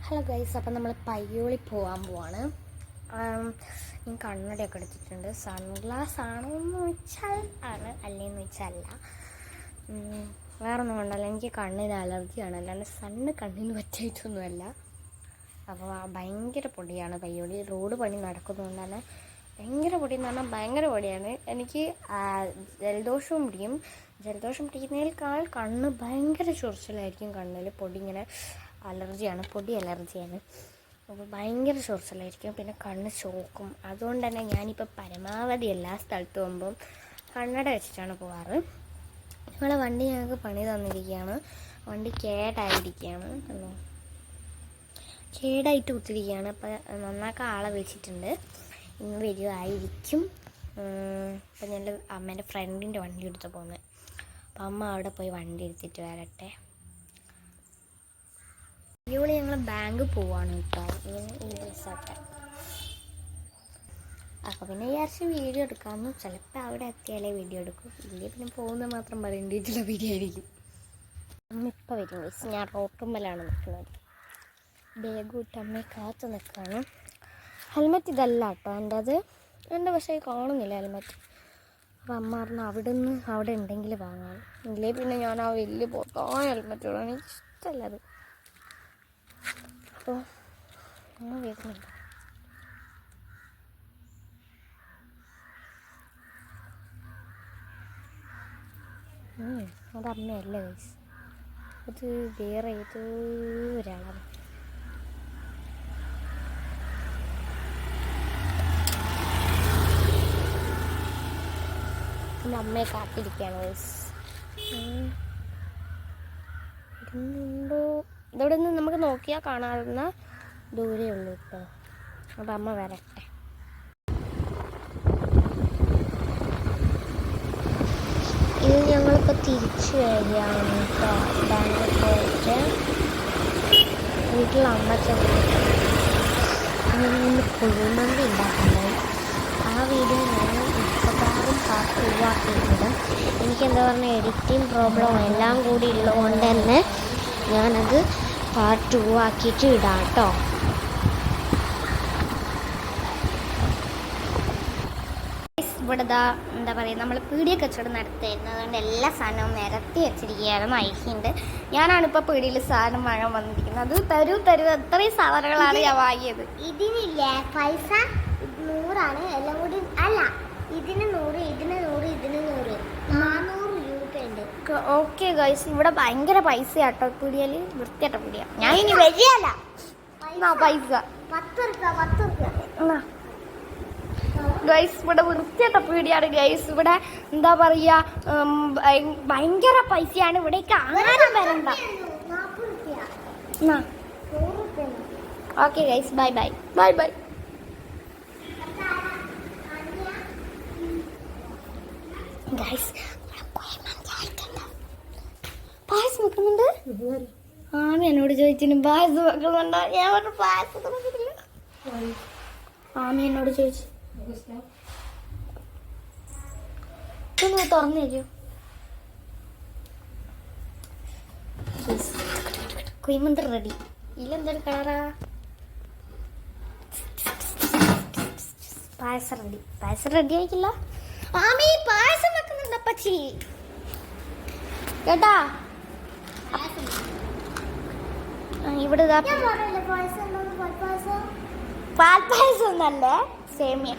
Hello guys, അപ്പം നമ്മൾ പയ്യോളി പോകാൻ പോവാണ്. ഞാൻ കണ്ണടയൊക്കെ എടുത്തിട്ടുണ്ട്. സൺഗ്ലാസ് ആണോ എന്ന് വെച്ചാൽ ആണ്, അല്ലേന്ന് വെച്ചാൽ അല്ല. വേറൊന്നും കൊണ്ടല്ല, എനിക്ക് കണ്ണിന് അലർജിയാണ്, അല്ലാണ്ട് സണ്ണ് കണ്ണിന് പറ്റിയിട്ടൊന്നുമല്ല. അപ്പോൾ ഭയങ്കര പൊടിയാണ് പയ്യോളി. റോഡ് പണി നടക്കുന്നതുകൊണ്ട് തന്നെ ഭയങ്കര പൊടി എന്ന് പറഞ്ഞാൽ ഭയങ്കര പൊടിയാണ്. എനിക്ക് ജലദോഷവും പിടിക്കും. ജലദോഷം പിടിക്കുന്നതിനേക്കാൾ കണ്ണ് ഭയങ്കര ചൊറിച്ചിലായിരിക്കും. കണ്ണിൽ പൊടി ഇങ്ങനെ അലർജിയാണ്, പൊടി അലർജിയാണ്. അപ്പോൾ ഭയങ്കര ചൊറിച്ചിലായിരിക്കും, പിന്നെ കണ്ണ് ചോക്കും. അതുകൊണ്ട് തന്നെ ഞാനിപ്പോൾ പരമാവധി എല്ലാ സ്ഥലത്ത് പോകുമ്പം കണ്ണട വെച്ചിട്ടാണ് പോവാറ്. ഞങ്ങളെ വണ്ടി ഞങ്ങൾക്ക് പണി തന്നിരിക്കുകയാണ്. വണ്ടി കേടായിരിക്കുകയാണ്, കേടായിട്ട് കുത്തിരിക്കുകയാണ്. അപ്പോൾ നന്നാക്കാൻ ആളെ വിളിച്ചിട്ടുണ്ട്, ഇന്ന് വരുമായിരിക്കും. അപ്പം ഞാൻ അമ്മേൻ്റെ ഫ്രണ്ടിൻ്റെ വണ്ടി എടുത്ത് പോകുന്നത്. അപ്പം അമ്മ അവിടെ പോയി വണ്ടി എടുത്തിട്ട് വരട്ടെ. ഇവിടെ ഞങ്ങൾ ബാങ്ക് പോവാണ് കേട്ടോ, ഈ ദിവസമൊക്കെ. അപ്പോൾ പിന്നെ വിചാരിച്ച് വീഡിയോ എടുക്കാമെന്ന്. ചിലപ്പോൾ അവിടെ എത്തിയാലേ വീഡിയോ എടുക്കും, ഇല്ലേ പിന്നെ പോകുന്നത് മാത്രം പറയേണ്ടിയിട്ടുള്ള വീഡിയോ ആയിരിക്കും. അമ്മ ഇപ്പോൾ വരും മിസ്. ഞാൻ റോട്ടുമ്മലാണ് നിൽക്കുന്നത്. ബാഗ് വിട്ട് അമ്മയെ കാത്തു നിൽക്കുകയാണ്. ഹെൽമെറ്റ് ഇതല്ല കേട്ടോ എൻ്റെ പക്ഷേ കാണുന്നില്ല ഹെൽമെറ്റ്. അപ്പോൾ അമ്മ പറഞ്ഞു അവിടെ ഉണ്ടെങ്കിൽ വാങ്ങാം, ഇല്ലേ പിന്നെ ഞാൻ ആ വലിയ പൊട്ടാൻ ഹെൽമെറ്റ് ഇടാൻ എനിക്കിഷ്ടമല്ലത്. അപ്പോൾ അമ്മ വരുന്നുണ്ട്. അത് അമ്മയല്ല ഗൈസ്, അത് വേറെ ഏതോ ഒരാളാണ്. പിന്നെ അമ്മയെ കാത്തിരിക്കുകയാണ് ഗൈസ്. ഇരുന്നുണ്ടോ? ഇതവിടെ നിന്ന് നമുക്ക് നോക്കിയാൽ കാണാവുന്ന ദൂരേ ഉള്ളൂ കേട്ടോ. അപ്പം അമ്മ വരട്ടെ. ഇത് ഞങ്ങളിപ്പോൾ തിരിച്ചു വരികയാണ് കേട്ടോ. ബാങ്കിൽ പോയിട്ട് വീട്ടിൽ അമ്മ ചെന്നിട്ട് കുഴിമന്തി ഉണ്ടാക്കുന്നത്. ആ വീഡിയോ ഞാൻ മിക്കവാറും പാർട്ട് ഒഴിവാക്കിയിട്ടുണ്ട്. എനിക്കെന്താ പറഞ്ഞാൽ എഡിറ്റിംഗ് പ്രോബ്ലം എല്ലാം കൂടി ഉള്ളതുകൊണ്ട് തന്നെ ഞാനത് പാർട്ട് 2 ആക്കിയിട്ട് ഇടാം കേട്ടോ. ഇവിടെ എന്താ പറയുക, നമ്മൾ പീടിയ കച്ചവടം നടത്തിയിരുന്നു. അതുകൊണ്ട് എല്ലാ സാധനവും നിരത്തി വെച്ചിരിക്കുകയായിരുന്നു. ഐഹിണ്ട് ഞാനാണിപ്പോൾ പീടിയിൽ സാധനം വാങ്ങാൻ വന്നിരിക്കുന്നത്. അത് തരൂ എത്രയും സാധനങ്ങളാണ് ഞാൻ വാങ്ങിയത്. ഇതിനില്ലേ പൈസ 100 എല്ലാം കൂടി അല്ല, ഇതിന് 100, ഇതിന് 100, ഇതിന് 100, 400 രൂപയുണ്ട്. ഓക്കെ ഗൈസ്, ഇവിടെ ഭയങ്കര പൈസ കേട്ടോ പീടിയയിൽ. വൃത്തിയായിട്ട പീടിയ. ഞാൻ ഇനി വരികയല്ല. പൈസ 10 രൂപ ഗൈസ്. ഇവിടെ വൃത്തിയായിട്ട പീടിയാണ് ഗൈസ്. ഇവിടെ എന്താ പറയാ, ഭയങ്കര പൈസയാണ്. ഇവിടേക്ക് ആരും വരണ്ട. Okay guys, bye bye. Guys payasam വെക്കുന്നുണ്ട്. ആമി എന്നോട് ചോദിച്ചിന് പായസം വെക്കുന്നുണ്ടോ. ഞാൻ പറഞ്ഞു പായസം വെക്കുന്നില്ല. ആമി എന്നോട് ചോദിച്ചു ഒന്ന് തുറന്നു തരൂ. കുഴിമന്തി റെഡി. ഇതിലെന്തൊരു കളറാ? പായസം റെഡി ആയിക്കില്ല. ആമി പായസം വെക്കുന്നുണ്ട് അപ്പച്ചി കേട്ടാ. ഇവിടെ പാൽപ്പായസം ഒന്നല്ലേ, സേമിയ.